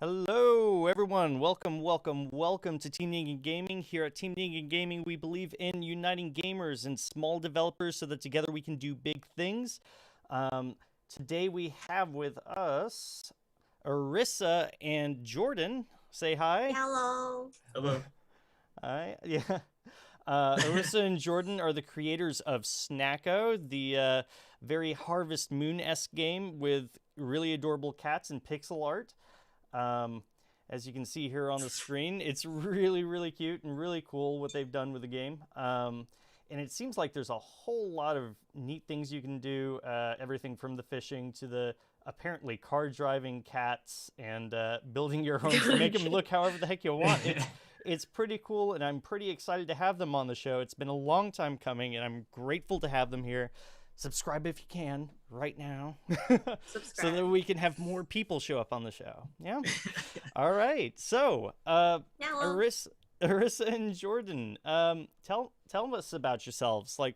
Hello, everyone. Welcome to Team Ningen Gaming. Here at Team Ningen Gaming, we believe in uniting gamers and small developers so that together we can do big things. Today we have with us Erisa and Jordan. Say hi. Hello. Hello. Hi. Yeah. Erisa and Jordan are the creators of Snacko, the very Harvest Moon-esque game with really adorable cats and pixel art. As you can see here on the screen, it's really cute and really cool what they've done with the game. And it seems like there's a whole lot of neat things you can do, everything from the fishing to the apparently car driving cats and building your homes to make them look however the heck you want. It's pretty cool, and I'm pretty excited to have them on the show. It's been a long time coming, and I'm grateful to have them here. Subscribe if you can right now so that we can have more people show up on the show. Yeah. All right. So, Erisa and Jordan, tell us about yourselves. Like,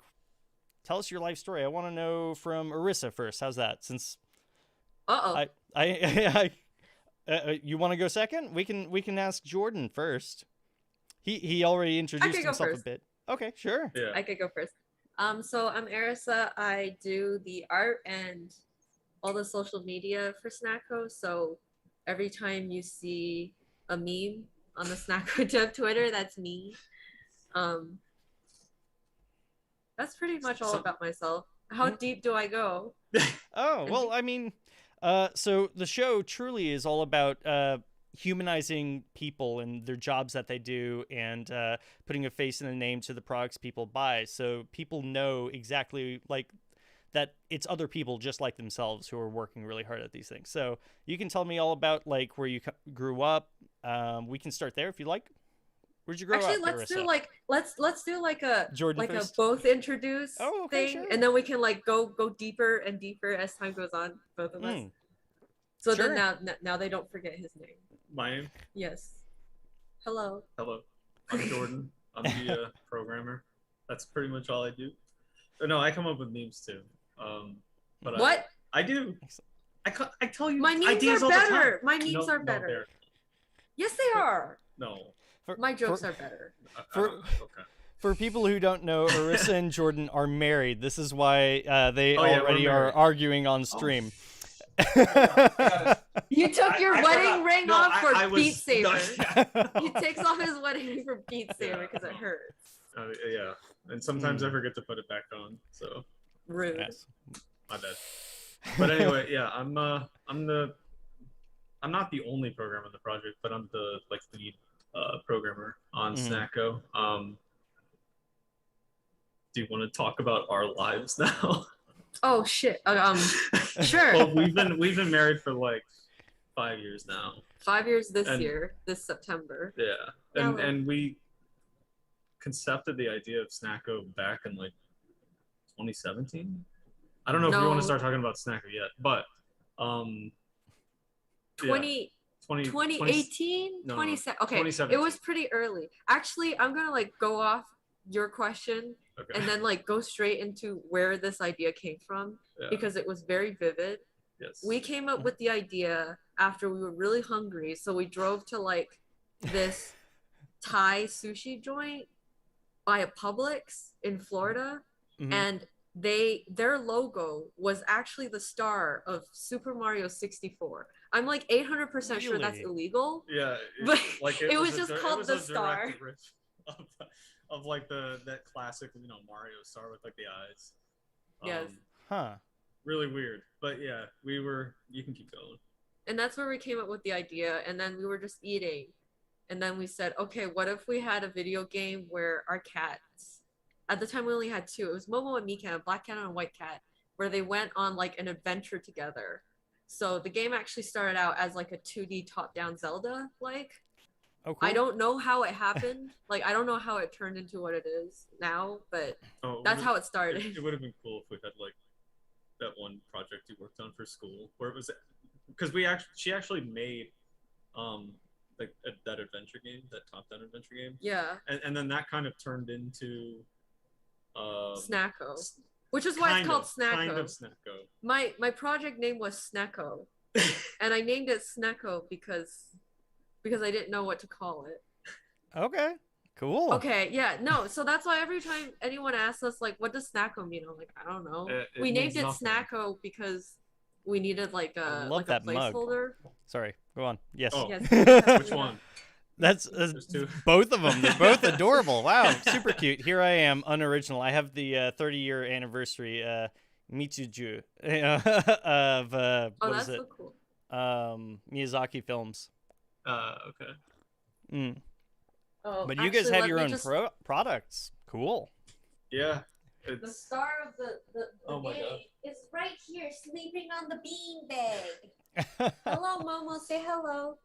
tell us your life story. I want to know from Erisa first. How's that? Since you want to go second? We can ask Jordan first. He already introduced himself a bit. Okay, sure. Yeah. I could go first. So I'm Erisa. I do the art and all the social media for Snacko. So every time you see a meme on the Snacko dev Twitter, that's me. That's pretty much all about myself. How deep do I go? Oh, well, I mean, so the show truly is all about humanizing people and their jobs that they do and putting a face and a name to the products people buy, so people know exactly like that it's other people just like themselves who are working really hard at these things. So you can tell me all about like where you grew up. We can start there if you like. Where'd you grow up? Actually, let's do like a Jordan like first? a both introduce okay, thing, sure. and then we can like go deeper and deeper as time goes on, both of us. So sure. then now they don't forget his name. My name? Yes. Hello. Hello. I'm Jordan. I'm the programmer. That's pretty much all I do. No, I come up with memes too. But what? I do. I tell you, my memes ideas are all the time. better. My memes are No, better. Yes, they are. No. My jokes are better. Okay. For people who don't know, Erisa and Jordan are married. This is why they we're already are married. arguing on stream. You took your wedding ring off for Beat Saber. No. He takes off his wedding ring for Beat Saber because it hurts. Yeah, and sometimes I forget to put it back on. So rude. Yes. My bad. But anyway, yeah, I'm not the only programmer on the project, but I'm the lead programmer on Snacko. Do you want to talk about our lives now? Oh shit. Sure. Well, we've been married for like 5 years now. 5 years this September. Yeah, and we concepted the idea of Snacko back in like 2017. I don't know if we want to start talking about Snacko yet, but 2018, 27. Okay, it was pretty early. Actually, I'm gonna like go off your question and then like go straight into where this idea came from because it was very vivid. Yes. We came up with the idea after we were really hungry, so we drove to like this Thai sushi joint by a Publix in Florida, and their logo was actually the star of Super Mario 64. I'm like 800% sure that's illegal. Yeah, but like it was just called the star of like that classic, Mario star with like the eyes. Yes. Really weird, but yeah, you can keep going. And that's where we came up with the idea, and then we were just eating, and then we said, okay, what if we had a video game where our cats, at the time we only had two, it was Momo and Mikan, a black cat and a white cat, where they went on like an adventure together. So the game actually started out as like a 2D top-down Zelda like. Oh, cool. I don't know how it happened. Like, I don't know how it turned into what it is now, but that's how it started. It would have been cool if we had like that one project you worked on for school where it was, because she actually made like that adventure game, that top-down adventure game. Yeah. And then that kind of turned into Snacko, which is why it's called Snacko. Kind of Snacko. My project name was Snacko, and I named it Snacko because I didn't know what to call it. Okay. Cool. Okay, yeah, no, so that's why every time anyone asks us like, what does Snacko mean? I'm like, I don't know. We named it Snacko because we needed like I a love that placeholder. Mug. Sorry, go on. Yes. Oh, yes. Which one? That's both of them. They're both adorable. Wow, super cute. Here I am, unoriginal. I have the 30-year anniversary Mitsuju of what is it? So cool. Miyazaki films. Okay. Mm. Oh, but you guys have your own products. Cool. Yeah. The star of the oh my day God. is right here, sleeping on the beanbag. Hello, Momo. Say hello.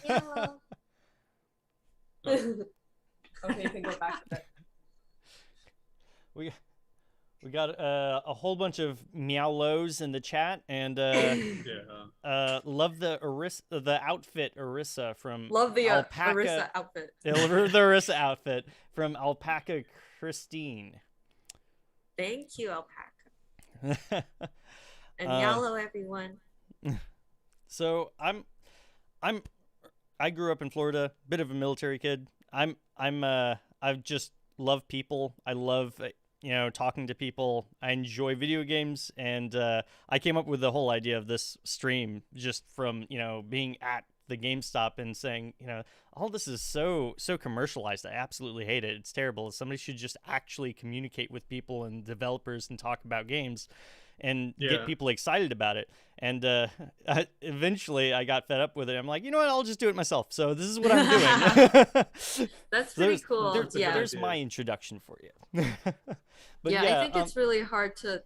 Hello. Okay, you can go back to that. We got a whole bunch of meowlos in the chat, and love the outfit Erisa from love the Alpaca Erisa outfit. the Erisa outfit from Alpaca Christine. Thank you, Alpaca. And yellow, everyone. So I grew up in Florida, bit of a military kid. I just love people. I love talking to people. I enjoy video games, and I came up with the whole idea of this stream just from being at the GameStop and saying all this is so commercialized. I absolutely hate it. It's terrible. Somebody should just actually communicate with people and developers and talk about games and get people excited about it. And eventually I got fed up with it. I'm like, you know what? I'll just do it myself. So this is what I'm doing. That's pretty cool. There's my introduction for you. But I think it's really hard to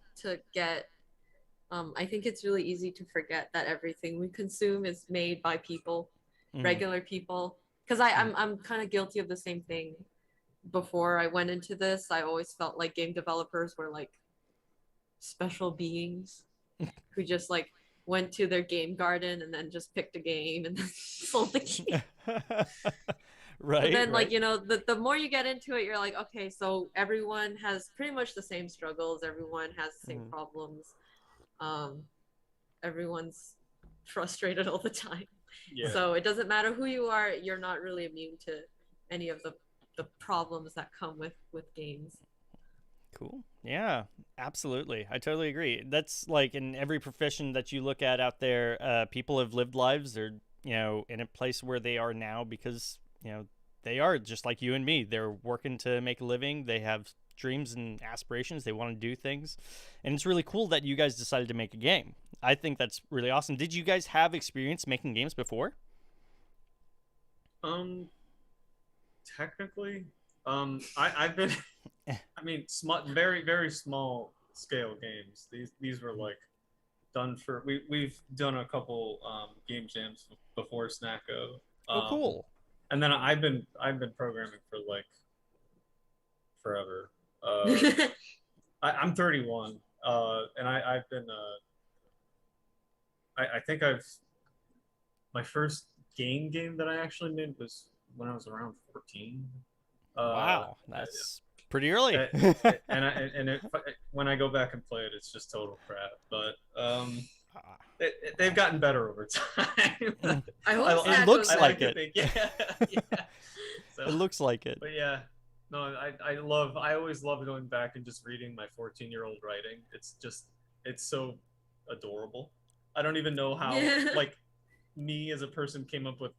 get. I think it's really easy to forget that everything we consume is made by people, regular people. Because I'm kind of guilty of the same thing. Before I went into this, I always felt like game developers were like special beings who just like went to their game garden and then just picked a game and then sold the game. Right. But then the more you get into it, you're like, okay, so everyone has pretty much the same struggles, everyone has the same problems, everyone's frustrated all the time. So it doesn't matter who you are, you're not really immune to any of the problems that come with games. Cool. Yeah, absolutely. I totally agree. That's like in every profession that you look at out there, people have lived lives. They're, in a place where they are now because, they are just like you and me. They're working to make a living. They have dreams and aspirations. They want to do things. And it's really cool that you guys decided to make a game. I think that's really awesome. Did you guys have experience making games before? Technically, I've been very, very small scale games. These were like done for we've done a couple game jams before Snacko. Oh, cool. And then I've been programming for like forever. I'm 31, and I've been I think my first game that I actually made was when I was around 14. Wow, that's pretty early. When I go back and play it, it's just total crap. But they've gotten better over time. I hope it looks like it. So, it looks like it. But yeah, no, I always love going back and just reading my 14-year-old writing. It's so adorable. I don't even know how like me as a person came up with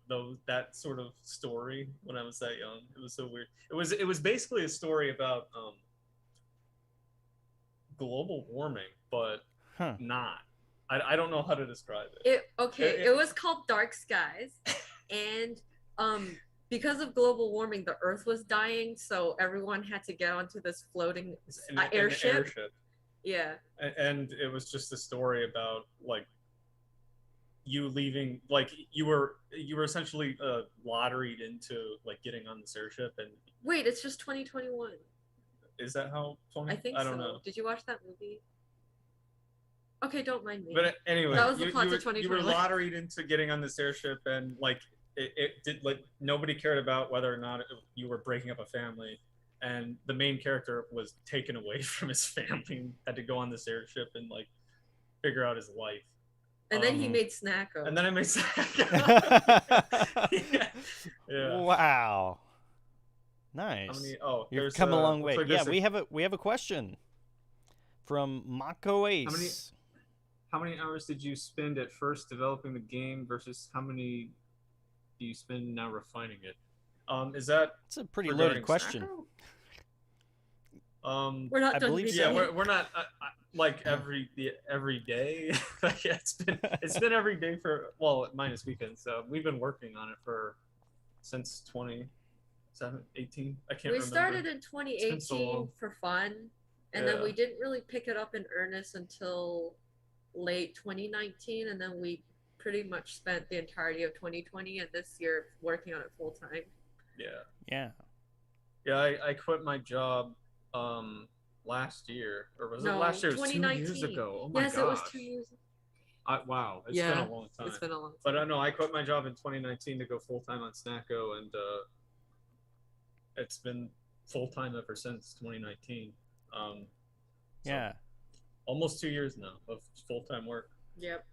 that sort of story when I was that young. It was so weird. It was basically a story about global warming, but not. I don't know how to describe it. It was called Dark Skies, and because of global warming, the Earth was dying, so everyone had to get onto this floating airship. Yeah. And it was just a story about like you leaving, like you were essentially lotteried into like getting on this airship. And wait, it's just 2021. Is that how? I think I don't know. Did you watch that movie? Okay, don't mind me. But anyway, that was the plot to 2021. You were lotteried into getting on this airship, and like it did, like nobody cared about whether or not you were breaking up a family. And the main character was taken away from his family and had to go on this airship and like figure out his life. And then he made Snacko. And then I made Snacko. Yeah. Wow. Nice. How many, oh, You've come a long way. like Yeah, we have a question from Mako Ace. How many hours did you spend at first developing the game versus how many do you spend now refining it? Is that? It's a pretty loaded question. We're not done. Yeah, we're not like every day. Yeah, it's been every day for, well, minus weekends. So we've been working on it since 2018. I can't remember. We started in 2018 so for fun, and then we didn't really pick it up in earnest until late 2019, and then we pretty much spent the entirety of 2020 and this year working on it full time. Yeah, I quit my job last year, or was it last year? It was 2 years ago. Oh my gosh. It was 2 years. Wow, it's been a long time. It's been a long time. But I know I quit my job in 2019 to go full time on Snacko, and it's been full time ever since 2019. Almost 2 years now of full time work. Yep.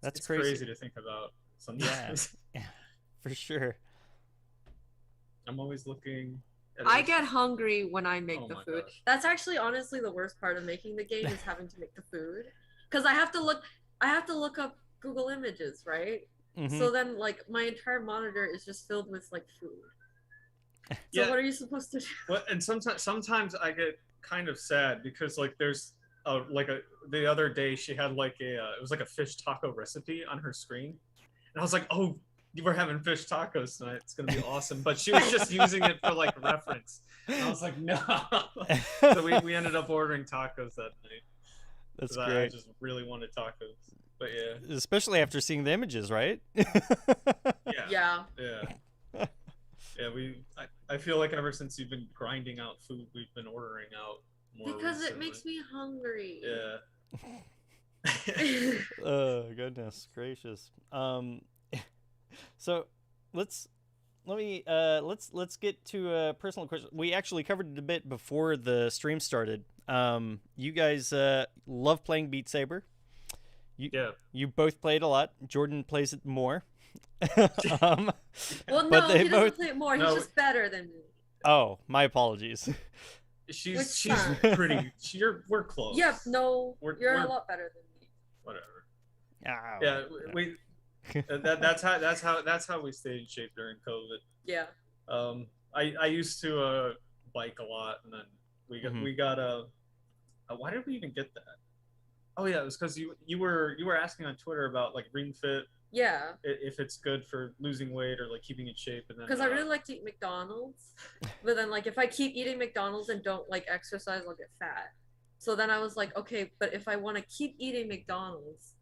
That's crazy to think about sometimes. Yeah, for sure. I'm always looking. I get hungry when I make the food. Gosh. That's actually honestly the worst part of making the game is having to make the food, because I have to look up Google Images, right? Mm-hmm. So then like my entire monitor is just filled with like food. So what are you supposed to do? Well, and sometimes I get kind of sad because like there's the other day she had like it was like a fish taco recipe on her screen, and I was like, oh, we're having fish tacos tonight, it's gonna be awesome. But she was just using it for like reference, and I was like, no. So we ended up ordering tacos that night. That's great. I just really wanted tacos, but yeah, especially after seeing the images, right? Yeah. I feel like ever since you've been grinding out food, we've been ordering out more because recently. It makes me hungry. Yeah. Oh goodness gracious. So let's get to a personal question. We actually covered it a bit before the stream started. You guys love playing Beat Saber. You both played a lot. Jordan plays it more. Well, no, he doesn't play it more. He's just better than me. Oh, my apologies. She's pretty. We're close. Yep. No, you're a lot better than me. Whatever. Oh, yeah, we. That's how we stayed in shape during COVID. Yeah. I used to bike a lot, and then we got a. Why did we even get that? Oh yeah, it was because you were asking on Twitter about like Ring Fit. Yeah. If it's good for losing weight or like keeping in shape, and then because I really like to eat McDonald's, but then like if I keep eating McDonald's and don't like exercise, I'll get fat. So then I was like, okay, but if I want to keep eating McDonald's,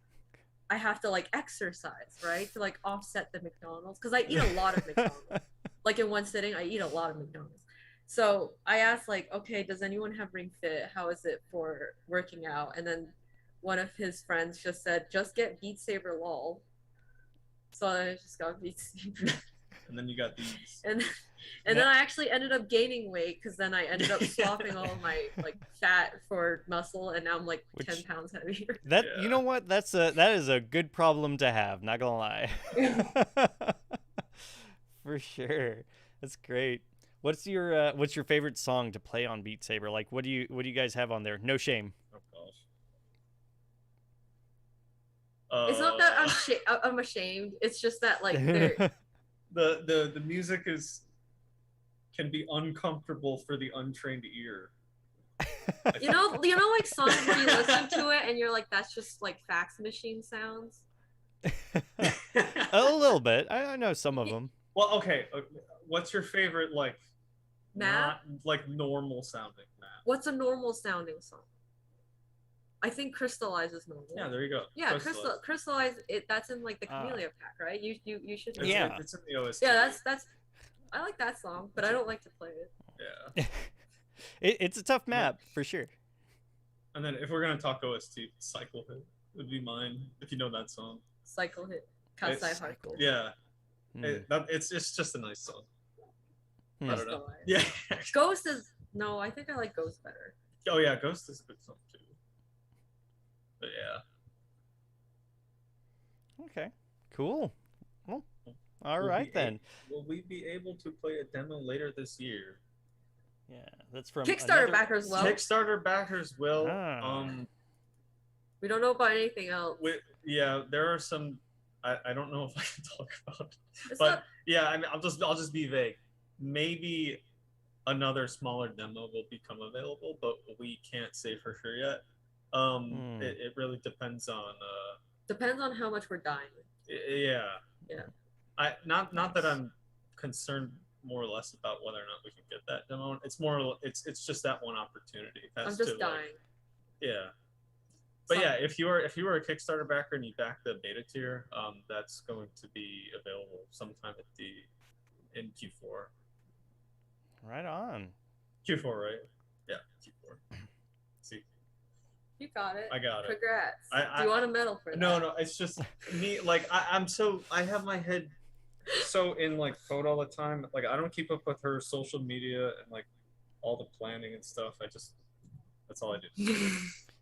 I have to like exercise, right, to like offset the McDonald's, because I eat a lot of McDonald's. Like in one sitting, I eat a lot of McDonald's. So I asked like, okay, does anyone have Ring Fit? How is it for working out? And then one of his friends just said, just get Beat Saber lol. So I just got Beat Saber. And then you got these. And then I actually ended up gaining weight, because then I ended up swapping all of my like fat for muscle, and now I'm like 10 pounds heavier. You know what? That is a good problem to have. Not gonna lie. For sure, that's great. What's your favorite song to play on Beat Saber? Like, what do you guys have on there? No Shame. Oh gosh. It's not that I'm ashamed. It's just that like the music can be uncomfortable for the untrained ear. you know like songs where you listen to it and you're like, that's just like fax machine sounds. A little bit. I know some of them. Well, okay. What's your favorite like map? Not like normal sounding map. What's a normal sounding song? I think Crystallize is normal. Yeah, there you go. Yeah, Crystallize. That's in like the Camellia pack, right? You should. It's in the OST. Yeah, that's. I like that song, but I don't like to play it. Yeah. It's a tough map for sure. And then if we're gonna talk OST, Cycle Hit would be mine. If you know that song. Cycle Hit. Kasai Hardcore. Yeah. It's just a nice song. I don't know. Yeah. Ghost is no. I think I like Ghost better. Oh yeah, Ghost is a good song too. But Okay. Cool. Well, all Will right then. Will we be able to play a demo later this year? Yeah, that's from Kickstarter backers will. Kickstarter backers will. Ah. We don't know about anything else. Yeah, there are some. I don't know if I can talk about, It's but not- yeah, I mean, I'll just be vague. Maybe another smaller demo will become available, but we can't say for sure yet. It really depends on. Depends on how much we're dying. Yeah. Yeah. Not that I'm concerned more or less about whether or not we can get that demo. It's more it's just that one opportunity. I'm just dying. Yeah. But yeah, if you were a Kickstarter backer and you back the beta tier, that's going to be available sometime in Q4. Right on. Q4, right? Yeah, Q4. See. You got it. I got it. Congrats. Do you want a medal for that? No, it's just me. Like I have my head so in like code all the time. Like I don't keep up with her social media and like all the planning and stuff. That's all I do.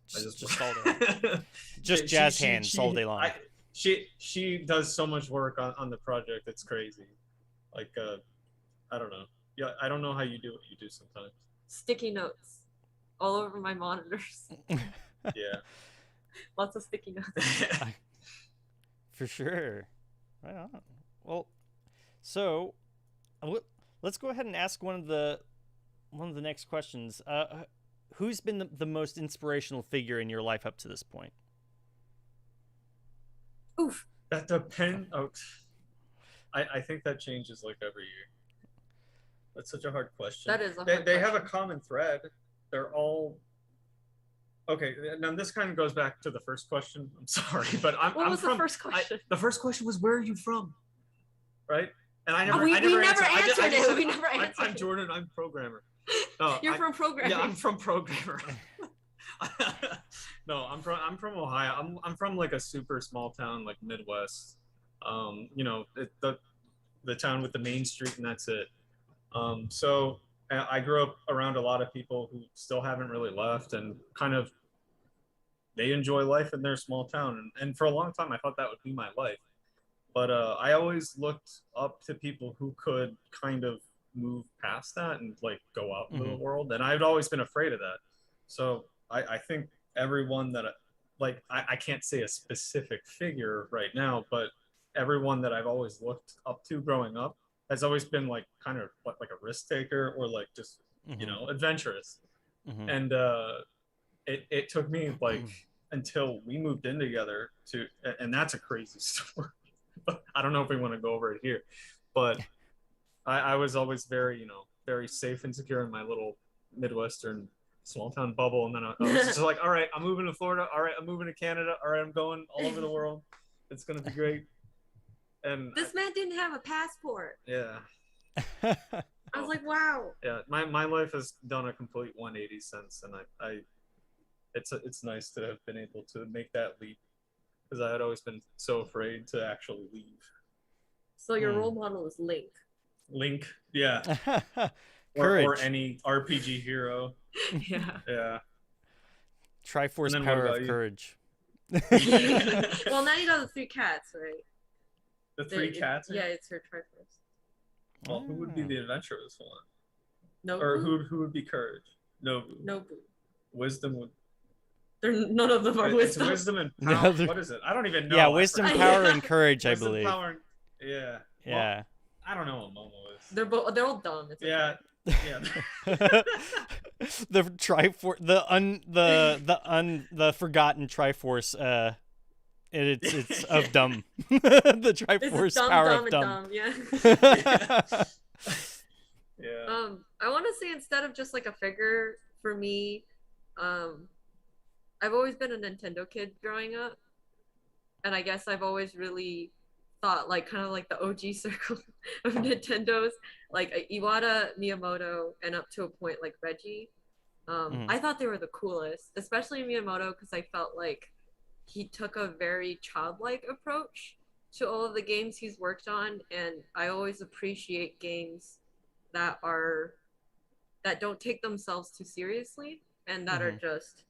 Just all day. Just jazz hands all day long. She does so much work on the project. It's crazy. Like I don't know. Yeah, I don't know how you do what you do sometimes. Sticky notes all over my monitors. Yeah. Lots of sticky notes. For sure. Right on. Well, so let's go ahead and ask one of the next questions. Who's been the most inspirational figure in your life up to this point? Oof. That depends. Oh, I think that changes like every year. That's such a hard question. That is a hard They question. have a common thread. They're all okay. Now this kind of goes back to the first question. I'm sorry, but What was the first question? The first question was, where are you from? Right? And I never we never answered answered it. We said, never answered I'm Jordan. I'm programmer. No, You're from programming. Yeah, I'm from programmer. No, I'm from Ohio. I'm from like a super small town, like Midwest. You know, the town with the main street, and that's it. So I grew up around a lot of people who still haven't really left, and kind of they enjoy life in their small town. And for a long time, I thought that would be my life. But I always looked up to people who could kind of move past that and like go out into the world. And I've always been afraid of that. So I think everyone that I can't say a specific figure right now, but everyone that I've always looked up to growing up has always been like kind of like a risk taker or like just, you know, adventurous. And it took me like until we moved in together and that's a crazy story. But I don't know if we want to go over it here, but I was always very, you know, very safe and secure in my little Midwestern small town bubble. And then I was just like, all right, I'm moving to Florida. All right, I'm moving to Canada. All right, I'm going all over the world. It's going to be great. And this man didn't have a passport. Yeah. I was like, wow. Yeah, my life has done a complete 180 since, and it's nice to have been able to make that leap, because I had always been so afraid to actually leave. So your role model is Link. Link, yeah. Courage. Or any RPG hero. Yeah. Yeah. Triforce power of courage. Well, now you know the 3 cats, right? The 3 cats? Yeah, it's her Triforce. Well, who would be the adventurous one? Nobu? Or who would be courage? Nobu. Wisdom would. None of them are wisdom. It's wisdom and power. What is it? I don't even know. Yeah, wisdom, power, and courage, I believe. Power, yeah. Yeah. Well, I don't know what Momo is. They're all dumb. It's yeah. Okay. Yeah. The Triforce, the forgotten Triforce. It's of dumb. The Triforce dumb, power dumb, of dumb. dumb. Yeah. Yeah. I want to say, instead of just like a figure, for me, I've always been a Nintendo kid growing up, and I guess I've always really thought like kind of like the OG circle of Nintendos, like Iwata, Miyamoto, and up to a point like Reggie. I thought they were the coolest, especially Miyamoto, because I felt like he took a very childlike approach to all of the games he's worked on, and I always appreciate games that don't take themselves too seriously and that are just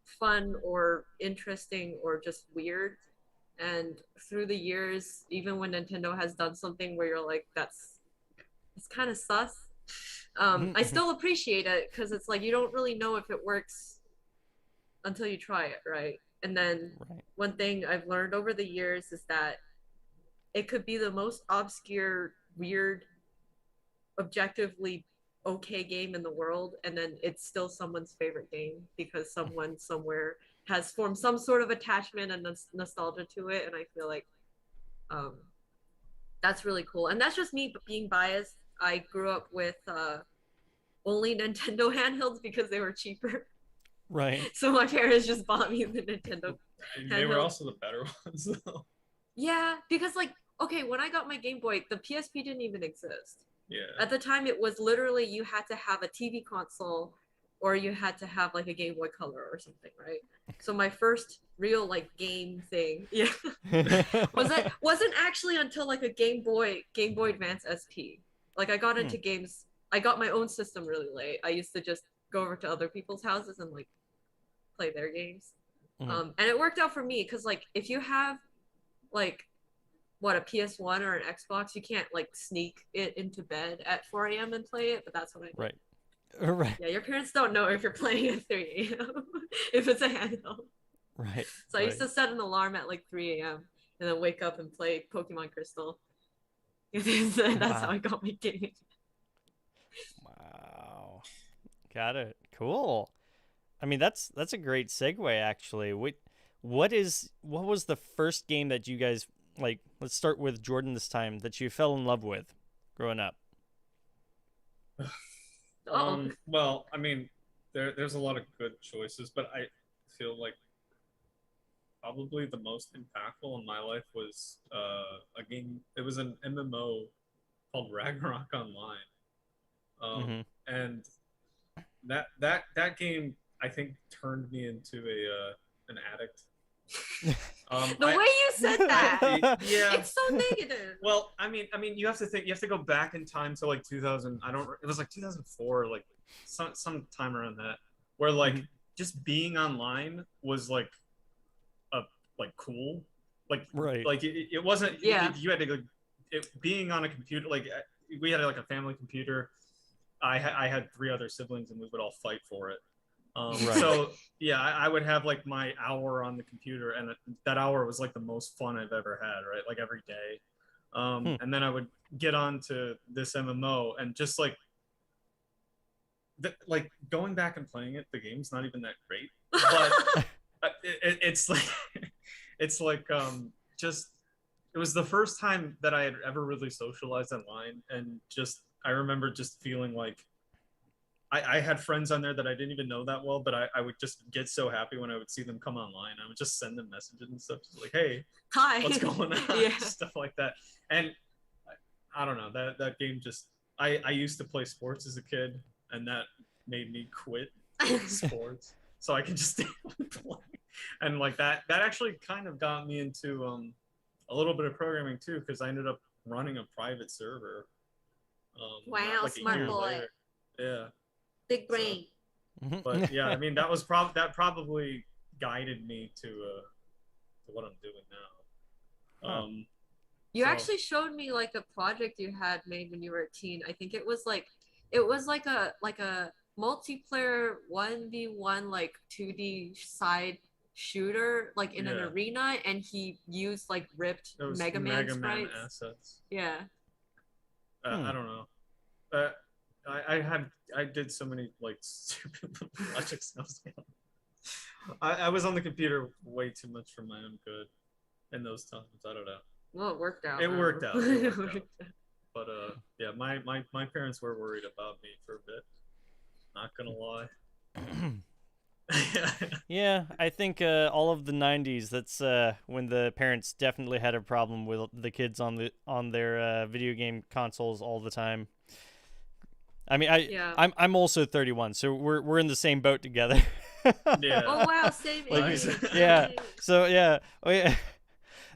fun or interesting or just weird. And through the years, even when Nintendo has done something where you're like, it's kind of sus, I still appreciate it because it's like you don't really know if it works until you try it, right? And then one thing I've learned over the years is that it could be the most obscure, weird, objectively okay game in the world, and then it's still someone's favorite game because someone somewhere has formed some sort of attachment and nostalgia to it. And I feel like that's really cool. And that's just me being biased. I grew up with only Nintendo handhelds because they were cheaper. Right. So my parents just bought me the Nintendo. They were also the better ones, though. Yeah, because like, okay, when I got my Game Boy, the PSP didn't even exist. Yeah. At the time, it was literally you had to have a TV console, or you had to have like a Game Boy Color or something, right? So my first real like game thing, yeah, wasn't actually until like a Game Boy Advance SP. Like I got into games. I got my own system really late. I used to just go over to other people's houses and like play their games. And it worked out for me because like if you have like a PS1 or an Xbox, you can't like sneak it into bed at 4 a.m. and play it, but that's what I did. Right. Yeah, your parents don't know if you're playing at 3 a.m. if it's a handheld. Right. So I used to set an alarm at like 3 a.m. and then wake up and play Pokemon Crystal. That's how I got my game. Wow. Got it. Cool. I mean, that's a great segue, actually. What was the first game that you guys, like, let's start with Jordan this time, that you fell in love with growing up? Well, I mean, there's a lot of good choices, but I feel like probably the most impactful in my life was a game. It was an MMO called Ragnarok Online, and that game I think turned me into an addict. The way you said that, yeah, it's so negative. Well, I mean, you have to think. You have to go back in time to like 2000. It was like 2004, like some time around that, where like just being online was like cool, like it wasn't. Yeah. You had to go. Being on a computer, like we had like a family computer. I had 3 other siblings, and we would all fight for it. So yeah, I would have like my hour on the computer, and that hour was like the most fun I've ever had, right? Like every day. And then I would get on to this MMO, and just like going back and playing it, the game's not even that great, but it's like just it was the first time that I had ever really socialized online, and just I remember just feeling like I had friends on there that I didn't even know that well, but I would just get so happy when I would see them come online. I would just send them messages and stuff, just like, hey, hi, what's going on? Yeah. Stuff like that. And I don't know, that game just, I used to play sports as a kid, and that made me quit sports so I could just stay on play. And like that actually kind of got me into a little bit of programming too, because I ended up running a private server. Wow, like smart boy. later. Yeah. Big brain. So, but yeah, I mean, that probably guided me to what I'm doing now. You actually showed me like a project you had made when you were a teen. I think it was like a multiplayer 1v1 like 2D side shooter like in an arena, and he used like ripped Mega Man sprites. Assets. Yeah. I don't know. I did so many like stupid projects. I was on the computer way too much for my own good in those times. I don't know. Well, it worked out. It worked out. But yeah, my parents were worried about me for a bit. Not gonna lie. Yeah, I think all of the 90s, that's when the parents definitely had a problem with the kids on their video game consoles all the time. I mean, I'm also 31, so we're in the same boat together. Yeah. Oh wow, same age. Yeah. So yeah.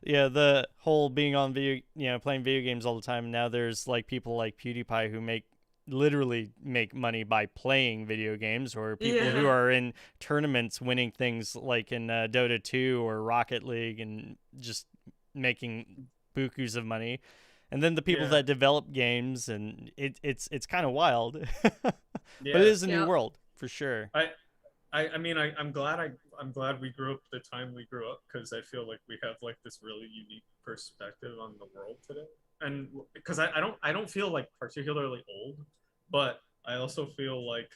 Yeah, the whole being on playing video games all the time. Now there's like people like PewDiePie who make literally make money by playing video games, or people who Yeah. are in tournaments winning things like in Dota 2 or Rocket League and just making bukus of money. And then the people Yeah. that develop games, and it's kind of wild. But it Yeah. is a new Yep. world for sure. I mean, I'm glad we grew up the time we grew up, because I feel like we have like this really unique perspective on the world today. And because I don't feel like particularly old, but I also feel like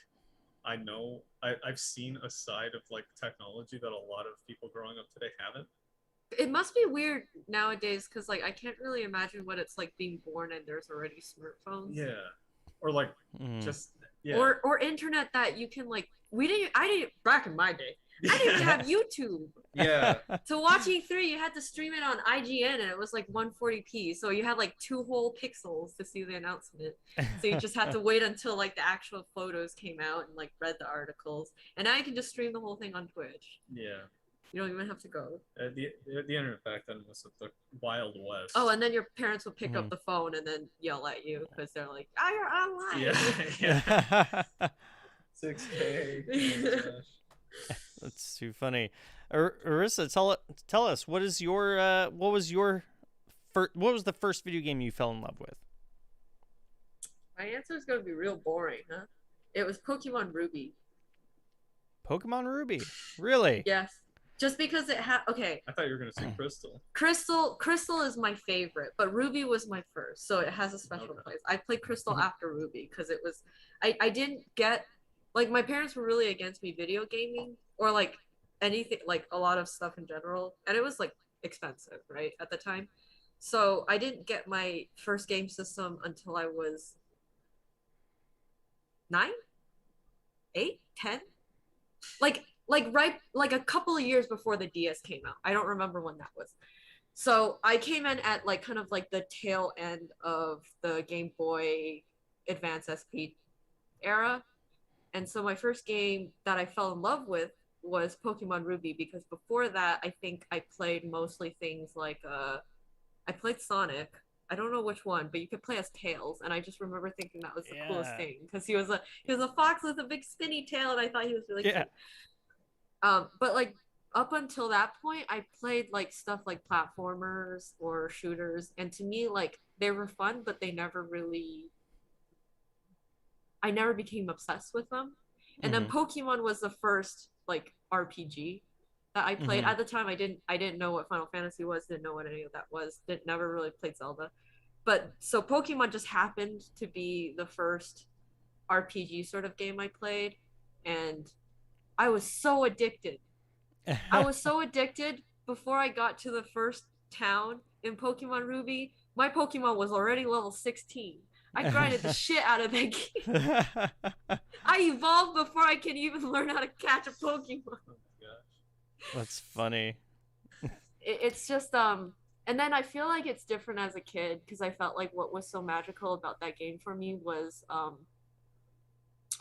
I've seen a side of like technology that a lot of people growing up today haven't. It must be weird nowadays because like I can't really imagine what it's like being born and there's already smartphones. Yeah. Or like Mm. just yeah. Or internet that you can like I didn't back in my day. I didn't even have YouTube. Yeah. To watch E3, you had to stream it on IGN and it was like 140p. So you had like 2 whole pixels to see the announcement. So you just had to wait until like the actual photos came out and like read the articles. And now you can just stream the whole thing on Twitch. Yeah. You don't even have to go. The internet back then was the Wild West. Oh, and then your parents will pick up the phone and then yell at you because they're like, "Oh, you're online." Yeah. 6K. Oh my gosh. That's too funny. Erisa, tell us what is your what was the first video game you fell in love with? My answer is going to be real boring, huh? It was Pokemon Ruby. Pokemon Ruby, really? Yes. Just because it had okay. I thought you were gonna say Crystal. Crystal is my favorite, but Ruby was my first, so it has a special place. I played Crystal after Ruby because it was I didn't get like my parents were really against me video gaming or like anything like a lot of stuff in general, and it was like expensive, right, at the time. So I didn't get my first game system until I was 9, 8, 10. Right like a couple of years before the DS came out. I don't remember when that was. So I came in at like kind of like the tail end of the Game Boy Advance SP era. And so my first game that I fell in love with was Pokemon Ruby, because before that I think I played mostly things like I played Sonic. I don't know which one, but you could play as Tails, and I just remember thinking that was the coolest thing because he was a fox with a big spinny tail, and I thought he was really cute. But like up until that point, I played like stuff like platformers or shooters, and to me, like they were fun, but I never became obsessed with them. And then Pokemon was the first like RPG that I played. At the time, I didn't know what Final Fantasy was, didn't know what any of that was, never really played Zelda. But so Pokemon just happened to be the first RPG sort of game I played, and I was so addicted. I was so addicted before I got to the first town in Pokemon Ruby. My Pokemon was already level 16. I grinded the shit out of that game. I evolved before I could even learn how to catch a Pokemon. That's funny. It's just and then I feel like it's different as a kid because I felt like what was so magical about that game for me was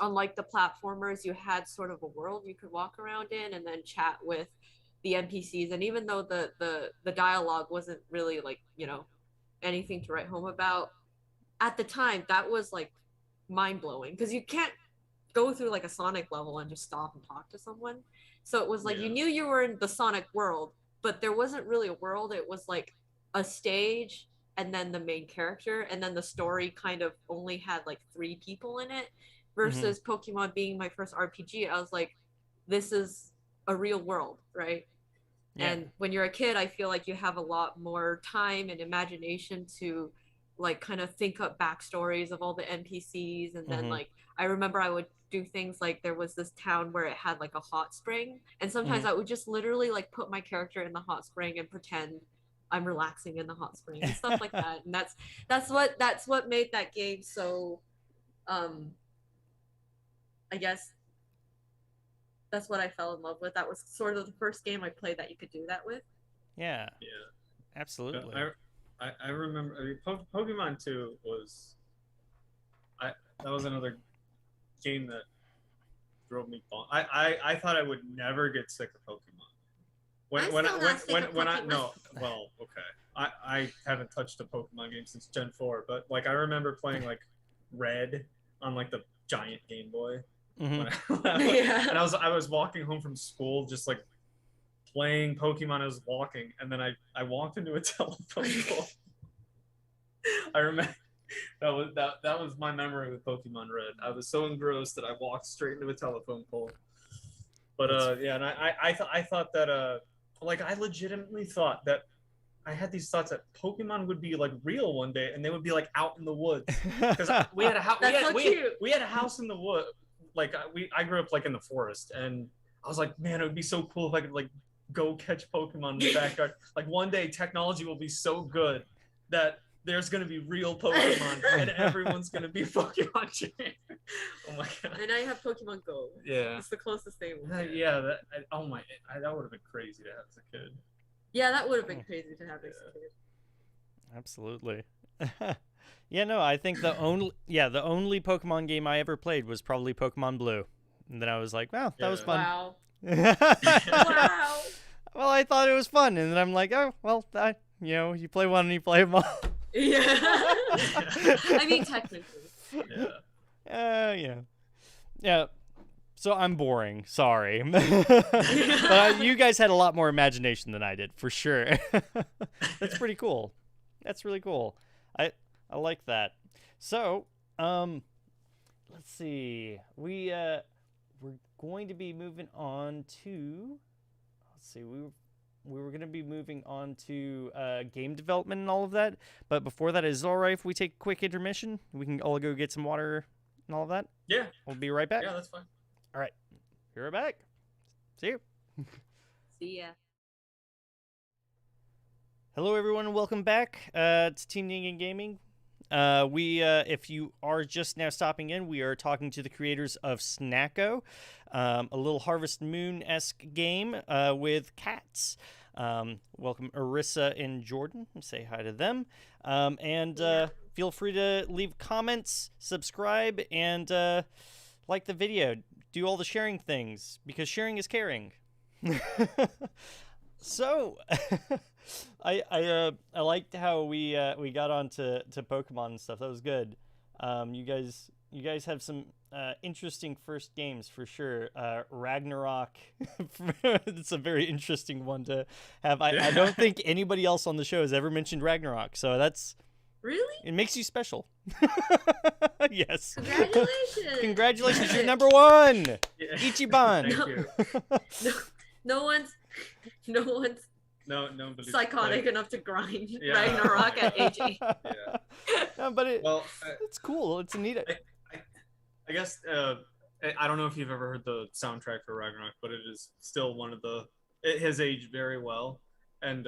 unlike the platformers, you had sort of a world you could walk around in and then chat with the NPCs. And even though the dialogue wasn't really like, you know, anything to write home about, at the time that was like mind-blowing because you can't go through like a Sonic level and just stop and talk to someone. So it was like you knew you were in the Sonic world, but there wasn't really a world. It was like a stage and then the main character, and then the story kind of only had like 3 people in it. Versus Pokemon being my first RPG, I was like, this is a real world, right? Yeah. And when you're a kid, I feel like you have a lot more time and imagination to like kind of think up backstories of all the NPCs. And then like, I remember I would do things like there was this town where it had like a hot spring. And sometimes I would just literally like put my character in the hot spring and pretend I'm relaxing in the hot spring and stuff like that. And that's what made that game so, I guess that's what I fell in love with. That was sort of the first game I played that you could do that with. Yeah. Yeah. Absolutely. I remember. I mean, Pokemon 2 was. That was another game that drove me. I thought I would never get sick of Pokemon. Well, okay. I haven't touched a Pokemon game since Gen 4, but like I remember playing like Red on like the giant Game Boy. Mm-hmm. And I was walking home from school, just like playing Pokemon. I was walking, and then I walked into a telephone pole. I remember that was my memory with Pokemon Red. I was so engrossed that I walked straight into a telephone pole. But yeah, and I thought that like I legitimately thought that I had these thoughts that Pokemon would be like real one day, and they would be like out in the woods because we had a house. We had a house in the wood. Like I grew up like in the forest, and I was like, man, it would be so cool if I could like go catch Pokemon in the backyard. Like one day, technology will be so good that there's gonna be real Pokemon, and everyone's gonna be Pokemon trained. Oh my god! And I have Pokemon Go. Yeah, it's the closest thing. Yeah, that would have been crazy to have as a kid. Yeah, that would have been crazy to have as a kid. Absolutely. Yeah, no, I think the only Pokemon game I ever played was probably Pokemon Blue. And then I was like, wow, that was fun. Wow. Wow. Well, I thought it was fun, and then I'm like, oh, well, you play one and you play them all. Yeah. I mean, technically. Yeah. Yeah. So I'm boring. Sorry. But you guys had a lot more imagination than I did, for sure. That's pretty cool. That's really cool. I like that. So, let's see. We're going to be moving on to, let's see, we were going to be moving on to game development and all of that. But before that, is it all right if we take a quick intermission? We can all go get some water and all of that? Yeah. We'll be right back. Yeah, that's fine. All right. Be right back. See you. See ya. Hello, everyone, and welcome back to Team Ningen Gaming. If you are just now stopping in, we are talking to the creators of Snacko, a little Harvest Moon-esque game with cats. Welcome, Erisa and Jordan. Say hi to them. Feel free to leave comments, subscribe, and like the video. Do all the sharing things, because sharing is caring. So, I liked how we got on to Pokemon and stuff. That was good. You guys have some interesting first games for sure. Ragnarok, it's a very interesting one to have. I don't think anybody else on the show has ever mentioned Ragnarok, so that's really, it makes you special. Yes. Congratulations. Congratulations, you're number one. Yeah. Ichiban. Thank you. No one's Nobody's psychotic enough to grind Ragnarok at age 8. Yeah. No, but it's cool. It's neat. I guess I don't know if you've ever heard the soundtrack for Ragnarok, but it is still it has aged very well. And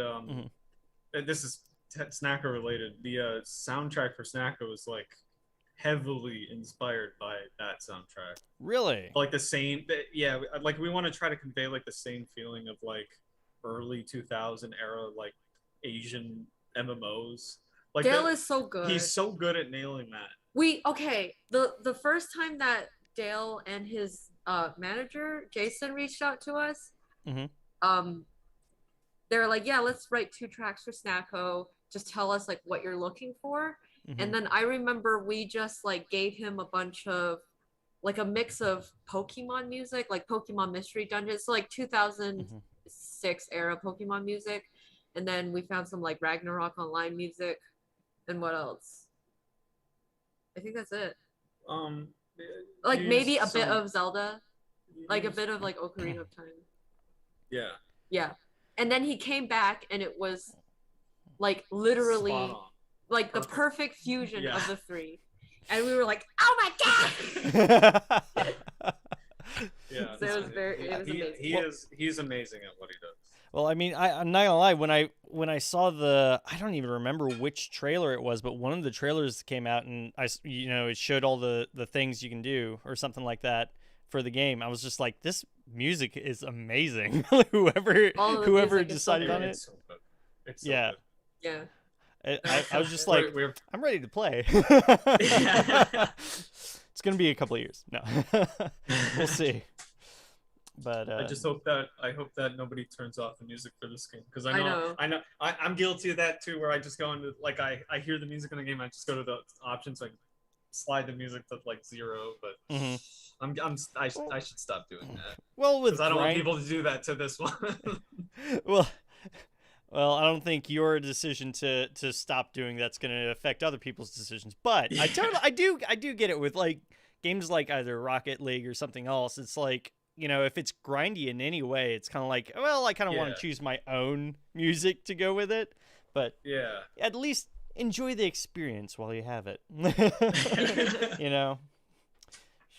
this is Snacko related. The soundtrack for Snacko is like heavily inspired by that soundtrack. Really? Like the same, yeah. Like we want to try to convey like the same feeling of like early 2000 era like Asian MMOs. Like Dale is so good. He's so good at nailing that. The first time that Dale and his manager Jason reached out to us, they're like, yeah, let's write 2 tracks for Snacko. Just tell us like what you're looking for. And then I remember we just like gave him a bunch of like a mix of Pokemon music, like Pokemon Mystery Dungeons, so like 2006 era Pokemon music. And then we found some like Ragnarok Online music. And what else? I think that's it. Like maybe a bit of Zelda, like a bit of like Ocarina of Time. Yeah. Yeah. And then he came back and it was like literally like the perfect fusion of the 3. And we were like, oh my god. Yeah. So it was amazing. He's amazing at what he does. Well, I mean, I'm not gonna lie. When I saw I don't even remember which trailer it was, but one of the trailers came out and it showed all the things you can do or something like that for the game. I was just like, this music is amazing. whoever decided on it. It's so good. It's so good. Yeah. I was just like, I'm ready to play. It's gonna be a couple of years. No, we'll see. But I hope that nobody turns off the music for this game, because I know I'm guilty of that too, where I just go into like I hear the music in the game, I just go to the options like slide the music to like 0, but I should stop doing that. Well, with because I don't want people to do that to this one. well, I don't think your decision to stop doing that's going to affect other people's decisions. But Yeah. I do get it with like games like either Rocket League or something else. It's like, you know, if it's grindy in any way, it's kind of like, well, I kind of want Yeah. to choose my own music to go with it. But Yeah. at least enjoy the experience while you have it. You know.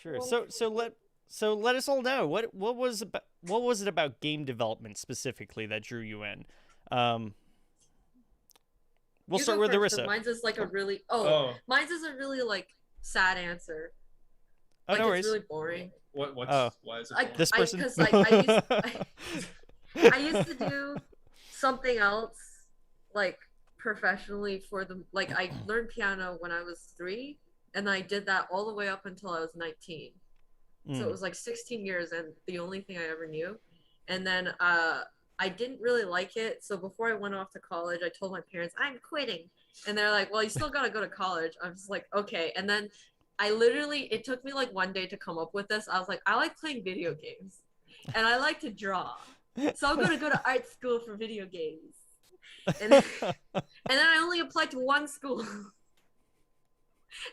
Sure. So let us all know what was it about game development specifically that drew you in? We'll You start go with first, 'cause Erisa. Mine's is like a really mine's is a really like sad answer. Oh, Like no it's worries. really boring. Why is it? boring? This person. Because like I used to do something else like professionally for the like I learned piano when I was 3, and I did that all the way up until I was 19. So it was like 16 years and the only thing I ever knew. And then I didn't really like it. So before I went off to college, I told my parents, I'm quitting. And they're like, well, you still got to go to college. I'm just like, okay. And then it took me like one day to come up with this. I was like, I like playing video games and I like to draw. So I'm going to go to art school for video games. And then I only applied to one school.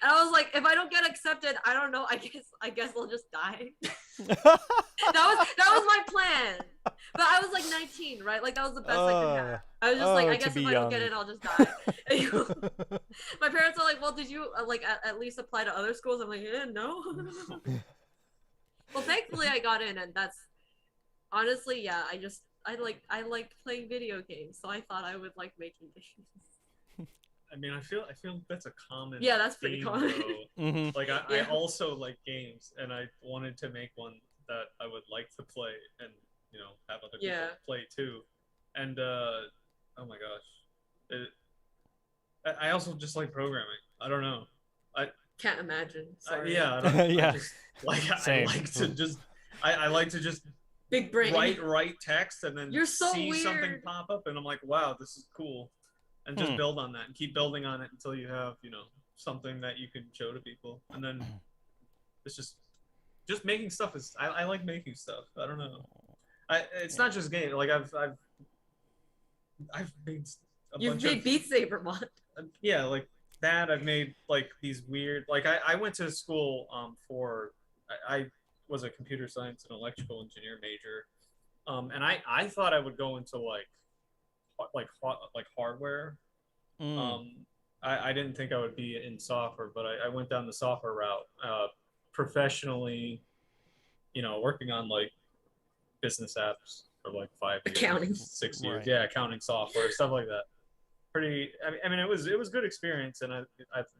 And I was like, if I don't get accepted, I don't know. I guess I'll just die. that was my plan. But I was like 19, right? Like that was the best I could have. I was just like, I guess if I don't get it, I'll just die. My parents are like, well, did you like at least apply to other schools? I'm like, no. Well, thankfully I got in, and that's honestly, yeah. I like playing video games, so I thought I would like making games. I mean, I feel that's a common. Yeah, that's pretty theme, common. Mm-hmm. Like I also like games, and I wanted to make one that I would like to play, and you know, have other people play too. And oh my gosh, I also just like programming. I don't know. I can't imagine. Sorry. Yeah. I just, Same. I like to just big brain write text and then You're so see weird. something pop up, and I'm like, wow, this is cool. And just build on that and keep building on it until you have, you know, something that you can show to people. And then it's just making stuff is I like making stuff. I don't know. It's not just games. Like I've made You've made Beat Saber mod. Yeah, like that. I've made like these weird like I went to school for I was a computer science and electrical engineer major. And I thought I would go into like hardware. I didn't think I would be in software, but I went down the software route professionally, you know, working on like business apps for like 5 years, accounting 6 years. Right. Yeah, accounting software, stuff like that. Pretty. I mean, it was good experience, and I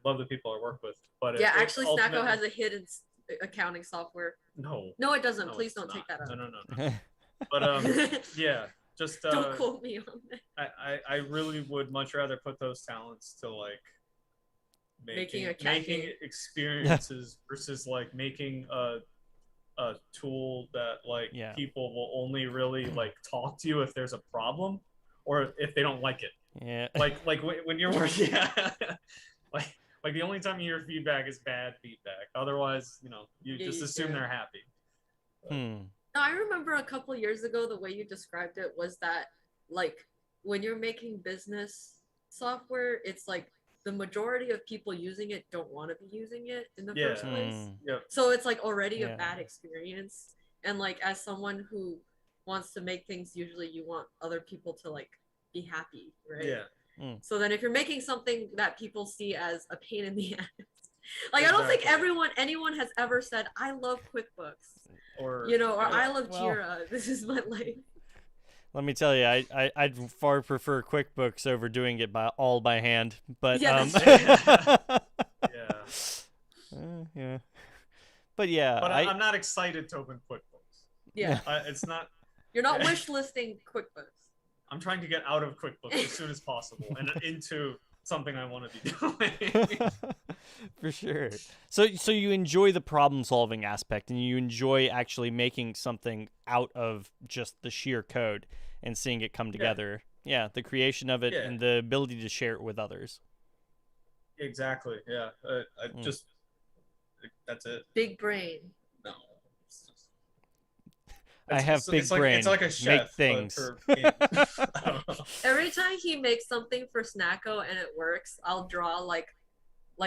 love the people I work with. But yeah, actually, Snacko has a hidden accounting software. No, it doesn't. no, Please it's don't not. take that out. No. But yeah. Just don't quote me on that. I really would much rather put those talents to like making experiences versus like making a tool that like people will only really like talk to you if there's a problem or if they don't like it. Yeah. Like when you're working, like the only time you hear feedback is bad feedback. Otherwise, you know, you just assume they're happy. No, I remember a couple years ago, the way you described it was that, like, when you're making business software, it's like the majority of people using it don't want to be using it in the first place. Yep. So it's like already a bad experience. And like, as someone who wants to make things, usually you want other people to like be happy, right? Yeah. So then if you're making something that people see as a pain in the ass, like I don't think anyone has ever said, I love QuickBooks. Or I love Jira. This is my life. Let me tell you, I'd far prefer QuickBooks over doing it all by hand. But yeah. Yeah. But yeah. But I'm not excited to open QuickBooks. Yeah. It's not. You're not wish listing QuickBooks. I'm trying to get out of QuickBooks as soon as possible and into something I want to be doing. For sure. So you enjoy the problem solving aspect, and you enjoy actually making something out of just the sheer code and seeing it come together. Yeah, the creation of it and the ability to share it with others. Exactly. Yeah. That's it. Big brain. No. I have big brain. It's like a chef, make things. For games. I don't know. Every time he makes something for Snacko and it works, I'll draw like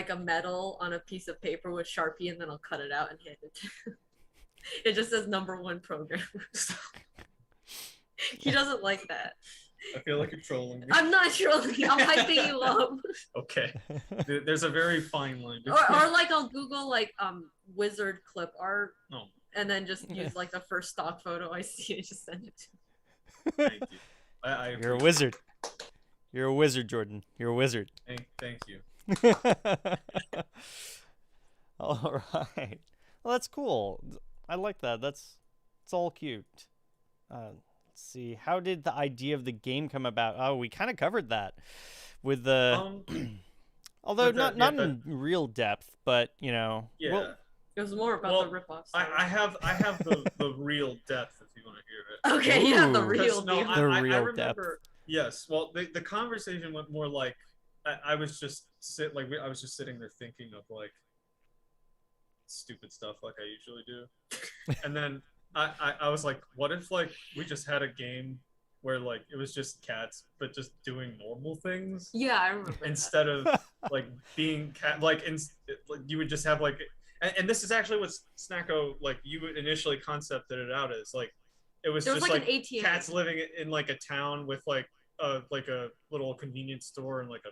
a medal on a piece of paper with Sharpie, and then I'll cut it out and hand it to him. It just says #1 programmer. He doesn't like that. I feel like you're trolling me. I'm not trolling you. I'm hyping you up. Okay. There's a very fine line. Or like I'll Google like wizard clip art. No. And then just use like the first stock photo I see and just send it to him. Thank you. You're a wizard. You're a wizard, Jordan. You're a wizard. Thank you. All right. Well, that's cool. I like that. It's all cute. Let's see. How did the idea of the game come about? Oh, we kind of covered that with the. Although not in real depth, but Yeah. Well, it was more about the ripoffs. I have the real depth if you want to hear it. Okay, you have the real No, deal. The I real remember, depth. Yes. Well, the conversation went more like I was just I was just sitting there thinking of like stupid stuff like I usually do, and then I was like, what if like we just had a game where like it was just cats but just doing normal things? Yeah, I remember. Instead of like being cat, like you would just have like, and this is actually what Snacko like you initially concepted it out as like. It was there just was like an ATM. Cats living in like a town with like a little convenience store and like a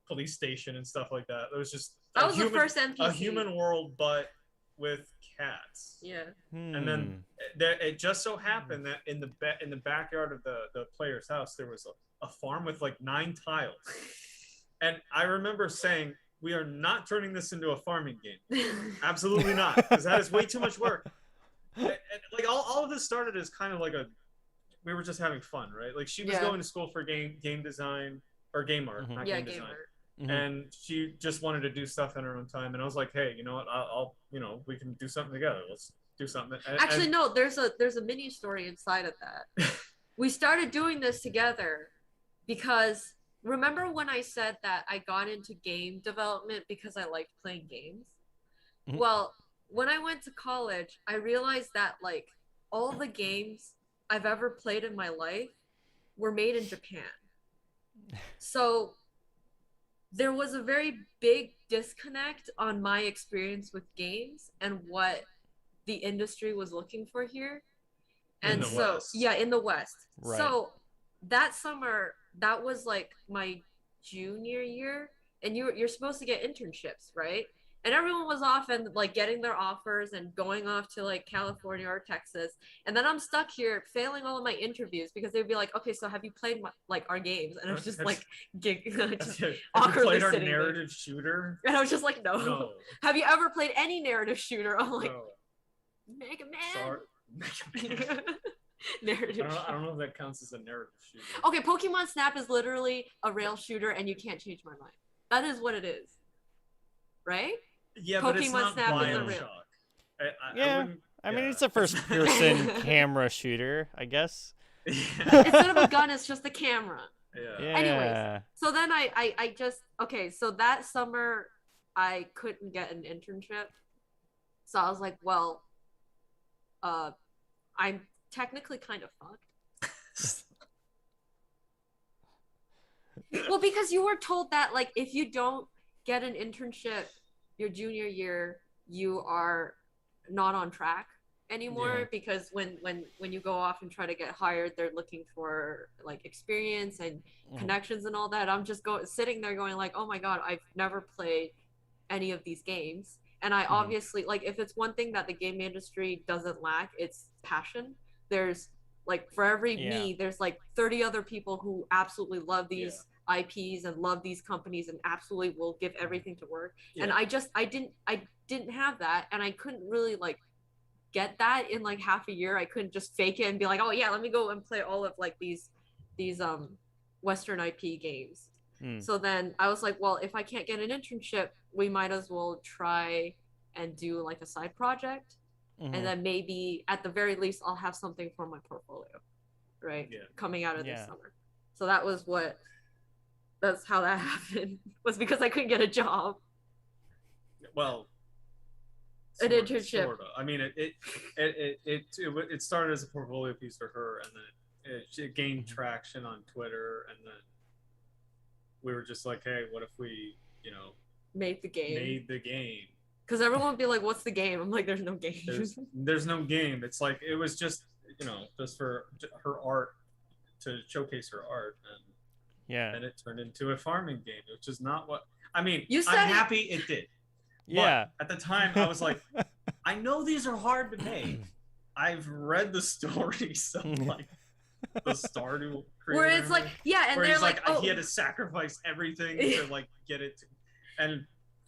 police station and stuff like that. It was just that was the first NPC. A human world, but with cats. Yeah. And then it just so happened that in the backyard of the player's house there was a farm with like 9 tiles, and I remember saying, "We are not turning this into a farming game. Absolutely not, because that is way too much work." And like all of this started as kind of like we were just having fun, right? Like she was going to school for game design or game art, not game design. And she just wanted to do stuff in her own time, and I was like, hey, you know what, I'll we can do something together. Let's do something. Actually, no, there's a mini story inside of that. We started doing this together because remember when I said that I got into game development because I liked playing games? Well, when I went to college, I realized that like all the games I've ever played in my life were made in Japan. So there was a very big disconnect on my experience with games and what the industry was looking for here. And so, yeah, in the West. Right. So that summer, that was like my junior year, and you're supposed to get internships, right? And everyone was off and like getting their offers and going off to like California or Texas. And then I'm stuck here failing all of my interviews because they'd be like, okay, so have you played like our games? And I was just like, just awkwardly played our sitting narrative there. shooter? And I was just like, no. Have you ever played any narrative shooter? I'm like, no. Mega Man. Sorry. Mega Man. Narrative. I don't know if that counts as a narrative shooter. Okay, Pokemon Snap is literally a rail shooter, and you can't change my mind. That is what it is, right? Yeah, Pokemon but it's not Snap Bioshock. is a real. I mean, it's a first-person camera shooter, I guess. Instead of a gun, it's just the camera. Yeah. Anyways, so then I just so that summer I couldn't get an internship, so I was like, well, I'm technically kind of fucked. Well, because you were told that like if you don't get an internship your junior year, you are not on track anymore, because when you go off and try to get hired, they're looking for like experience and connections and all that. I'm just sitting there going like, oh my god, I've never played any of these games, and I obviously like, if it's one thing that the game industry doesn't lack, it's passion. There's like, for every me, there's like 30 other people who absolutely love these IPs and love these companies and absolutely will give everything to work. And I didn't have that, and I couldn't really like get that in like half a year. I couldn't just fake it and be like, oh yeah, let me go and play all of like these Western IP games. So then I was like, well, if I can't get an internship, we might as well try and do like a side project, and then maybe at the very least I'll have something for my portfolio, right? Coming out of this summer. So that's how that happened, was because I couldn't get a job. Well, An internship. Sorta. I mean, it started as a portfolio piece for her, and then it gained traction on Twitter, and then we were just like, hey, what if we, made the game? Because everyone would be like, what's the game? I'm like, there's no game. There's no game. It's like, it was just, just for her art, to showcase her art, and it turned into a farming game, which is not what, I mean, I'm happy it did. Yeah. But at the time, I was like, I know these are hard to make. I've read the stories of like the Stardew creator, where it's like, and where they're he's like, oh, he had to sacrifice everything to like get it to, and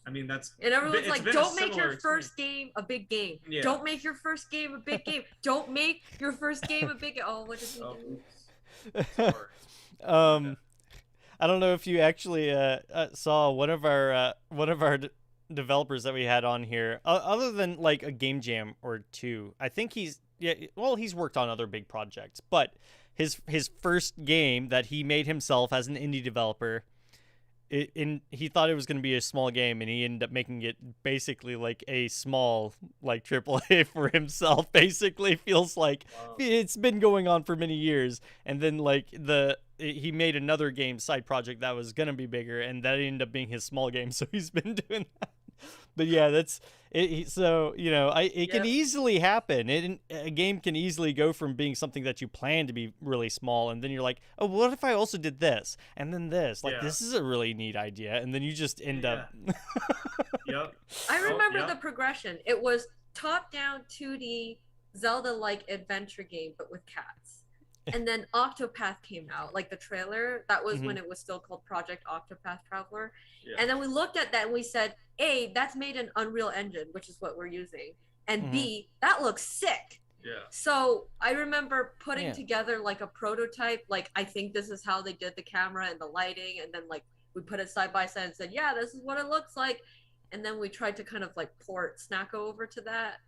I mean that's. And everyone's like, don't make your first game a big game. Yeah. Don't make your first game a big game. Don't make your first game a big. Oh, what did he do? Sorry. I don't know if you actually saw one of our developers that we had on here, other than like a game jam or two. I think he's worked on other big projects, but his first game that he made himself as an indie developer, he thought it was going to be a small game, and he ended up making it basically like a small like AAA for himself. Basically feels like it's been going on for many years, and then like he made another game side project that was going to be bigger, and that ended up being his small game, so he's been doing that. But yeah, that's it. So it can easily happen. A game can easily go from being something that you plan to be really small, and then you're like, oh, what if I also did this and then this? Like this is a really neat idea, and then you just end up. Yep. I remember the progression. It was top-down 2D Zelda-like adventure game, but with cats. And then Octopath came out, like the trailer. That was when it was still called Project Octopath Traveler. Yeah. And then we looked at that and we said, A, that's made in Unreal Engine, which is what we're using. And B, that looks sick. Yeah. So I remember putting together like a prototype. Like, I think this is how they did the camera and the lighting. And then like we put it side by side and said, yeah, this is what it looks like. And then we tried to kind of like port Snacko over to that.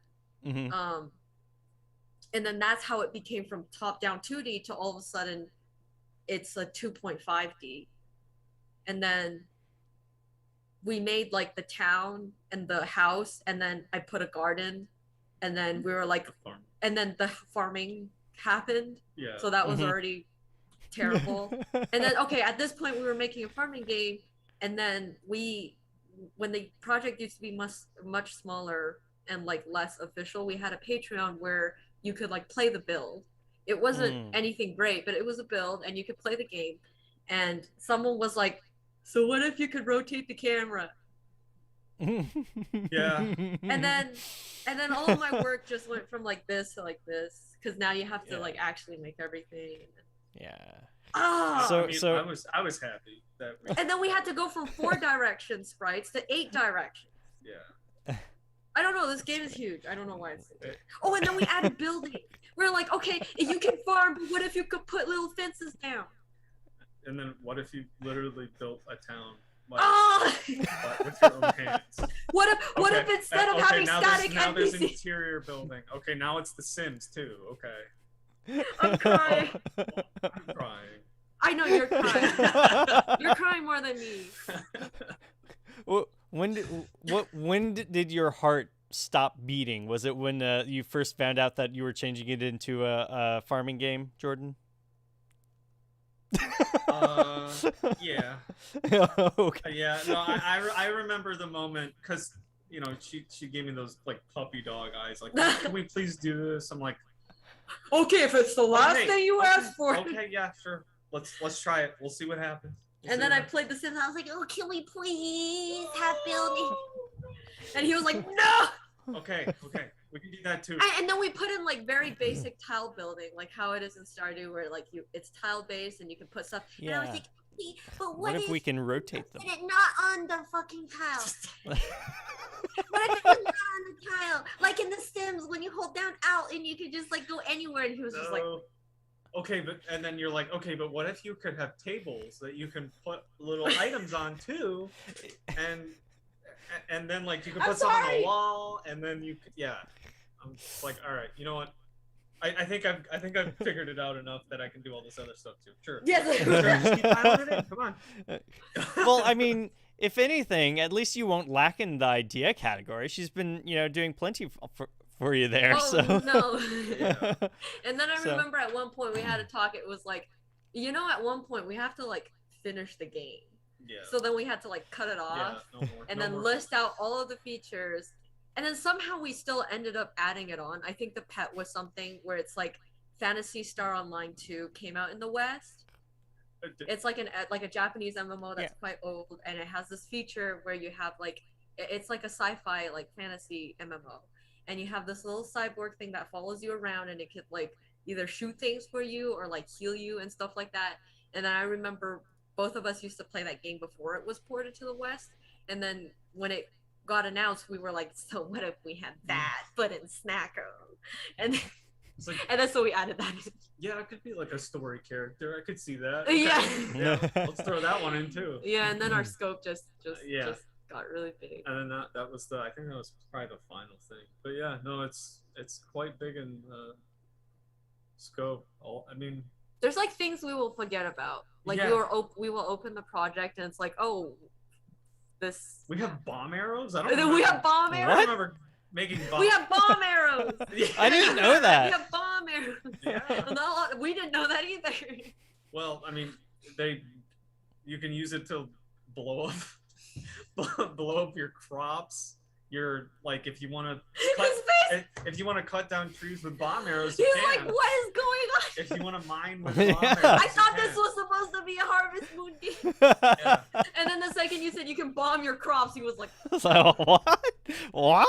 And then that's how it became from top-down 2D to all of a sudden it's a 2.5D. And then we made like the town and the house, and then I put a garden, and then we were like, and then the farming happened. Yeah. So that was already terrible. And then, okay, at this point we were making a farming game, and then when the project used to be much smaller and like less official, we had a Patreon where you could like play the build. It wasn't anything great, but it was a build and you could play the game. And someone was like, so what if you could rotate the camera? Yeah. And then all of my work just went from like this to like this, because now you have to like actually make everything. Yeah. Oh. So I was happy that and then we had to go from 4 direction sprites to 8 directions. Yeah. I don't know. This game is huge. I don't know why it's. Oh, and then we added building. We're like, okay, you can farm, but what if you could put little fences down? And then what if you literally built a town with your own hands? What if instead of having static now there's NPCs? Interior building. Okay, now it's The Sims too. Okay. I'm crying. I'm crying. I know you're crying. You're crying more than me. Well, when did your heart stop beating? Was it when you first found out that you were changing it into a farming game, Jordan? Yeah. Okay. Yeah. No, I remember the moment, because she gave me those like puppy dog eyes. Like, can we please do this? I'm like, okay, if it's the last thing you asked for. Okay, yeah, sure. Let's try it. We'll see what happens. And then I played The Sims. I was like, oh, can we please have building? And he was like, no. Okay, we can do that too. And then we put in like very basic tile building, like how it is in Stardew, where like it's tile based and you can put stuff. Yeah. And I was like, but what if we can rotate them? Put it not on the fucking tile. What if it's not on the tile? Like in The Sims, when you hold down Alt and you can just like go anywhere. And he was just like. Okay, and then you're like, okay, but what if you could have tables that you can put little items on too, and then like you can put something on a wall, and then you could, yeah. I'm just like, all right, you know what? I think I've figured it out enough that I can do all this other stuff too. Sure. Yes. Sure, just keep piling it in. Come on. Well, I mean, if anything, at least you won't lack in the idea category. She's been, doing plenty for you there. Oh, so. no. Yeah. And then I remember at one point we had to talk. It was like, at one point we have to like finish the game. Yeah. So then we had to like cut it off and then list out all of the features. And then somehow we still ended up adding it on. I think the pet was something where it's like Phantasy Star Online 2 came out in the West. It's like a Japanese MMO that's quite old, and it has this feature where you have like, it's like a sci-fi like fantasy MMO, and you have this little cyborg thing that follows you around, and it could like either shoot things for you or like heal you and stuff like that. And then I remember both of us used to play that game before it was ported to the West, and then when it got announced, we were like, so what if we had that but in Snacko? And like, and then so we added that in. Yeah, it could be like a story character. I could see that. Okay. Yeah. Let's throw that one in too. Yeah, and then our scope just got really big. And then that was I think that was probably the final thing. But yeah, no, it's quite big in scope. I mean, there's like things we will forget about. Like we will open the project and it's like, oh, this. We have bomb arrows. We have bomb arrows. I don't remember making bomb. We have bomb arrows. I didn't know that. We have bomb arrows. Yeah. We didn't know that either. Well, I mean, you can use it to blow up your crops. You're like, if you want to cut down trees with bomb arrows, you He's can. like, what is going on? If you want to mine with bomb arrows, I thought this was supposed to be a Harvest Moon game. Yeah. And then the second you said you can bomb your crops, he was like, So what? Why?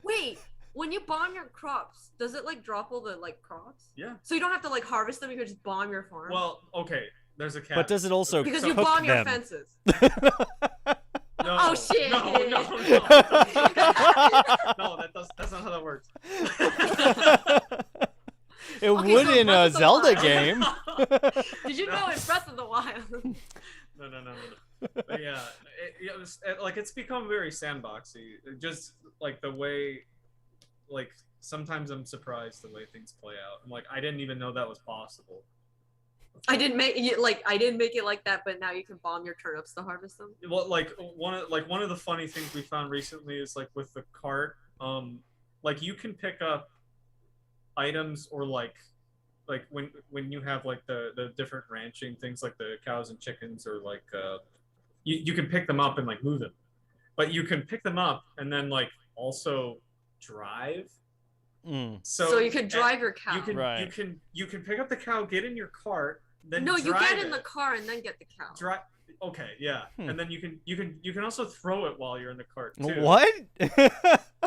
wait, when you bomb your crops, does it like drop all the like crops? Yeah. So you don't have to like harvest them, you can just bomb your farm? Well, okay. There's a cat. But does it also because cook you bomb your them? fences. No, Oh shit! No, that's not how that works. It Okay, would so in a Breath of the Zelda Wild. game. Did you know in Breath of the Wild? No. But yeah, it's become very sandboxy. Just like the way, like sometimes I'm surprised the way things play out. I'm like, I didn't even know that was possible. I didn't make it like that, but now you can bomb your turnips to harvest them. Well, like one of the funny things we found recently is like with the cart, like you can pick up items or like when you have like the different ranching things like the cows and chickens or like you can pick them up and like move them, but you can pick them up and then like also drive. So you can drive your cow. You can pick up the cow, get in your cart, then you get in the car and then get the cow. Drive. Okay, yeah, and then you can also throw it while you're in the cart too. What?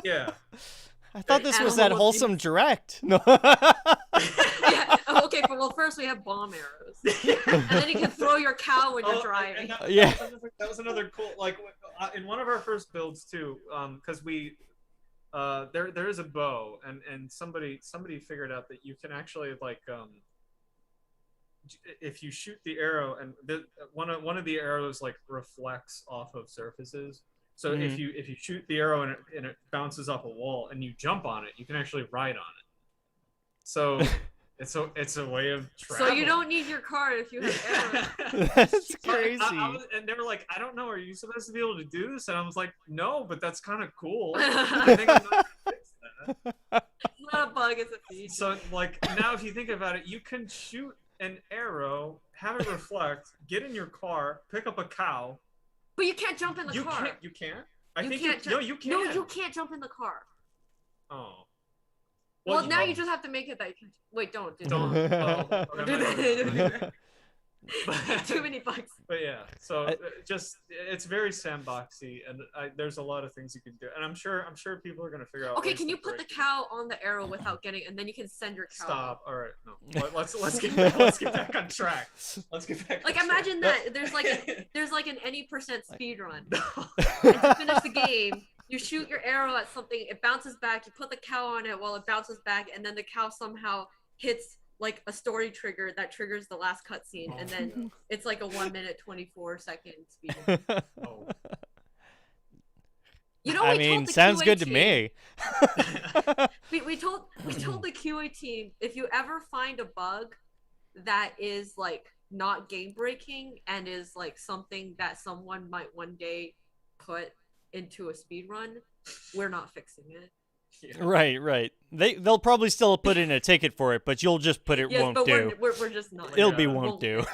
Yeah. I thought this was that wholesome direct. No. Yeah. Okay. Well, first we have bomb arrows, and then you can throw your cow when you're driving. That was another cool. Like in one of our first builds too, because we. There is a bow, and somebody figured out that you can actually like if you shoot the arrow and one of the arrows like reflects off of surfaces. So if you shoot the arrow and it bounces off a wall and you jump on it, you can actually ride on it. So it's a way of traveling. So you don't need your car if you have arrows. That's crazy. And they were like, I don't know, are you supposed to be able to do this? And I was like, no, but that's kind of cool. I think I'm not gonna fix that. It's not a bug, it's a feature. So like now if you think about it, you can shoot an arrow, have it reflect, get in your car, pick up a cow. But you can't jump in the car. You can't? You can't. No, you can't. No, you can't jump in the car. Oh. Well, now you just have to make it that you can. Wait, don't. Don't. Too many bugs. But yeah, so it's very sandboxy, and there's a lot of things you can do, and I'm sure people are gonna figure out. Okay, can you put the cow on the arrow without getting, and then you can send your cow? Stop. All right, no. Let's get back on track. Let's get back. Like imagine that there's like an any % speed run. And to finish the game, you shoot your arrow at something, it bounces back. You put the cow on it while it bounces back, and then the cow somehow hits like a story trigger that triggers the last cutscene, and then it's like a 1 minute 24 second speed. Oh. You know, I mean, sounds good to me. we told the QA team, if you ever find a bug that is like not game breaking and is like something that someone might one day put into a speed run, we're not fixing it. Yeah. Right. They'll probably still put in a ticket for it, but you'll just put it Yes, won't but do. we're just not. It'll be won't do.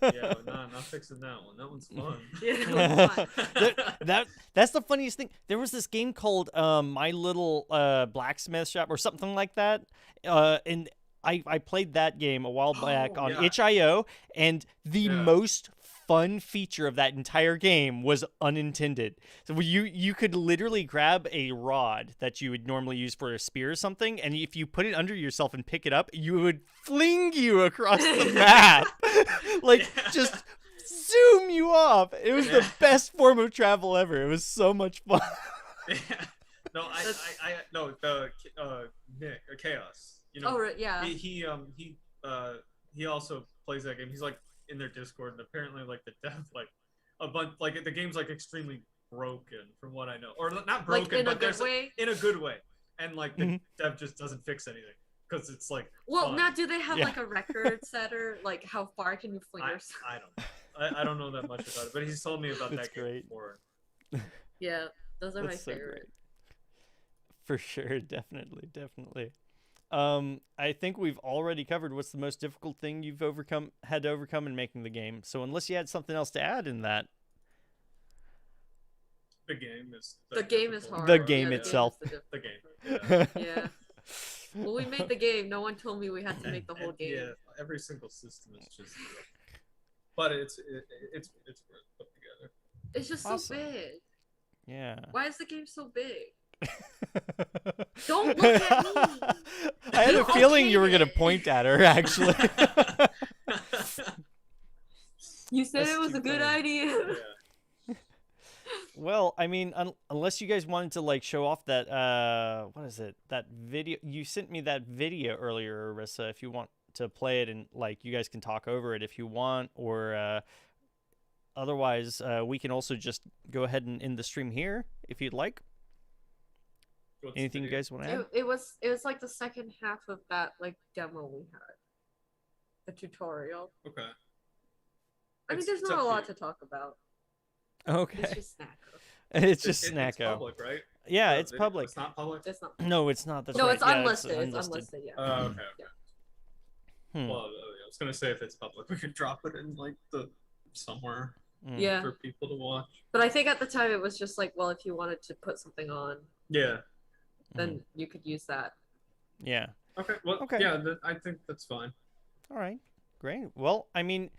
Yeah, not fixing that one. That one's fun. Yeah, that one's fun. That's the funniest thing. There was this game called My Little Blacksmith Shop or something like that, and I played that game a while back on itch.io, and the most fun feature of that entire game was unintended. So you could literally grab a rod that you would normally use for a spear or something, and if you put it under yourself and pick it up, you would fling you across the map. Just zoom you off. It was the best form of travel ever. It was so much fun. No, the Nick or Chaos. You know, oh right, yeah. He also plays that game. He's like in their Discord, and apparently like the dev a bunch the game's like extremely broken from what I know, or not broken, in but a good there's way. In a good way, and like the dev just doesn't fix anything because it's like. Well, fun. now do they have like a record setter? Like how far can you fling yourself? I don't know that much about it, but he's told me about that game before. Yeah, those are my so favorite. Great. For sure, definitely. I think we've already covered what's the most difficult thing you've had to overcome in making the game. So unless you had something else to add in that, the game is hard. The game itself. The game. Yeah. Well, we made the game. No one told me we had to make the whole game. Yeah, every single system is just. But it's worth putting together. It's just awesome. So big. Yeah. Why is the game so big? Don't look at me. I had a feeling you were gonna point at her. Actually. You said it was a good idea. Yeah. Well, I mean, unless you guys wanted to like show off that what is it? That video you sent me that video earlier, Erisa. If you want to play it and like you guys can talk over it if you want, or otherwise we can also just go ahead and end the stream here if you'd like. Anything you guys want to add? It was like the second half of that like demo we had, the tutorial. Okay. I mean, there's not a lot to talk about. Okay. It's just Snacko. It's just Snacko. It's public, right? Yeah, it's public. It's not public. It's not. No, it's not. That's no, right. it's unlisted. It's unlisted. Yeah. Okay. Yeah. Well, I was gonna say if it's public, we could drop it in like somewhere. Yeah. For people to watch. But I think at the time it was just like, well, if you wanted to put something on. Yeah. Then you could use that. Yeah. Okay. Well. Okay. Yeah. I think that's fine. All right. Great. Well, I mean,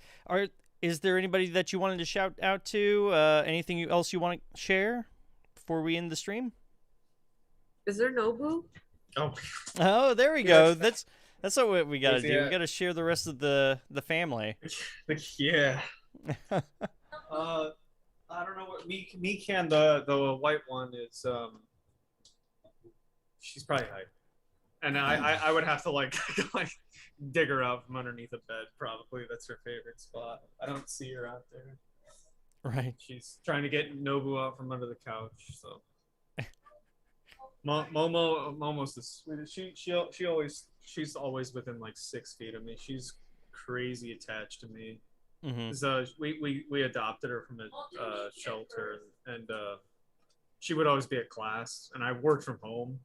is there anybody that you wanted to shout out to? Anything else you want to share before we end the stream? Is there Nobu? Oh, there we go. That's what we gotta do. Yeah. We gotta share the rest of the family. Yeah. I don't know what Mikan, the white one is. She's probably hiding, and I would have to like dig her out from underneath a bed. Probably that's her favorite spot. I don't see her out there. Right. She's trying to get Nobu out from under the couch. So Momo's the sweetest. She's always within like 6 feet of me. She's crazy attached to me. So we adopted her from a shelter, and she would always be at class, and I worked from home.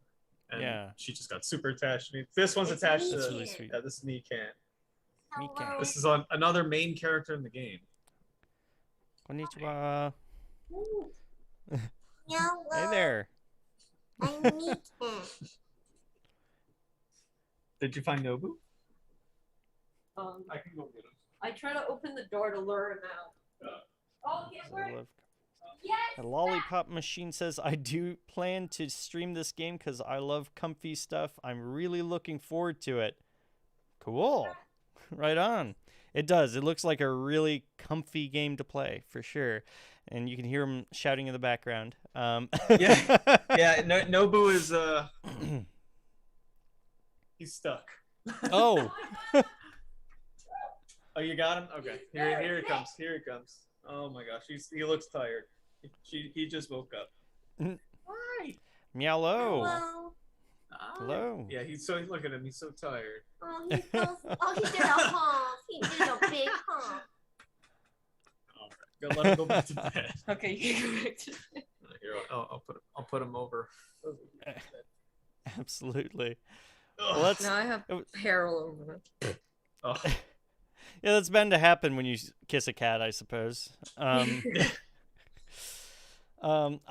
And she just got super attached to me. This one's attached to really sweet. Yeah, this is Mikan. Mikan. This is another main character in the game. Konnichiwa. Hey there. I'm Mikan. Did you find Nobu? I can go get him. I try to open the door to lure him out. Oh, yeah, A lollipop machine says, I do plan to stream this game because I love comfy stuff. I'm really looking forward to it. Cool. Right on. It does. It looks like a really comfy game to play, for sure. And you can hear him shouting in the background. Yeah. Nobu is, he's stuck. Oh. Oh, you got him? Okay. Here he comes. Here he comes. Oh my gosh. He looks tired. He just woke up. Hi. Meowlo. Hello. Hello. Yeah, look at him. He's so tired. Oh, he feels. Oh, he did a hump. He did a big hump. All right, let him go back to bed. Okay, you can go back to bed. Here, I'll put him over. Absolutely. Ugh. Well, Now I have hair all over it. Oh. yeah, that's bound to happen when you kiss a cat, I suppose.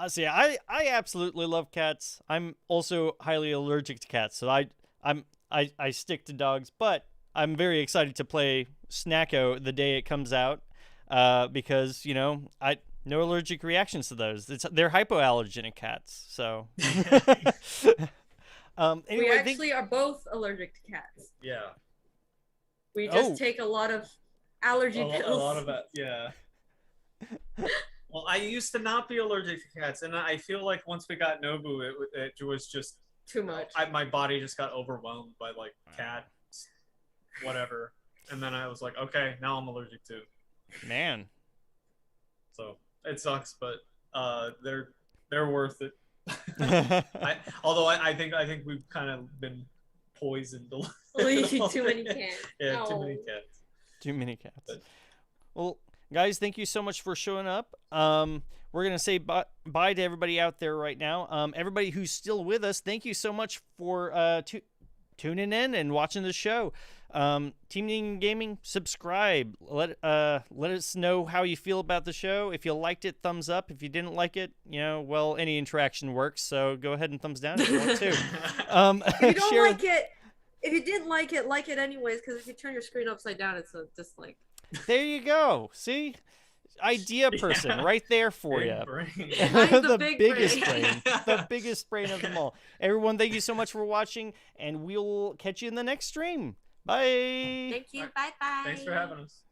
See, I absolutely love cats. I'm also highly allergic to cats, so I stick to dogs. But I'm very excited to play Snacko the day it comes out, because no allergic reactions to those. They're hypoallergenic cats, so. Anyway, We actually are both allergic to cats. Yeah. We just take a lot of allergy pills. A lot of that, yeah. Well, I used to not be allergic to cats, and I feel like once we got Nobu, it was just too much. My body just got overwhelmed by like cats, whatever, and then I was like, okay, now I'm allergic too. Man. So it sucks, but they're worth it. Although I think we've kind of been poisoned a little. Too many cats. Yeah, Oh. too many cats. Too many cats. But, well, guys, thank you so much for showing up. We're going to say bye to everybody out there right now. Everybody who's still with us, thank you so much for tuning in and watching the show. Team Ning Gaming, subscribe. Let us know how you feel about the show. If you liked it, thumbs up. If you didn't like it, well, any interaction works. So go ahead and thumbs down if you want to. If you don't like it, if you didn't like it anyways. Because if you turn your screen upside down, it's a dislike. There you go. See, idea person right there for you. The biggest brain, the biggest brain of them all. Everyone, thank you so much for watching, and we'll catch you in the next stream. Bye. Thank you. Bye bye. Thanks for having us.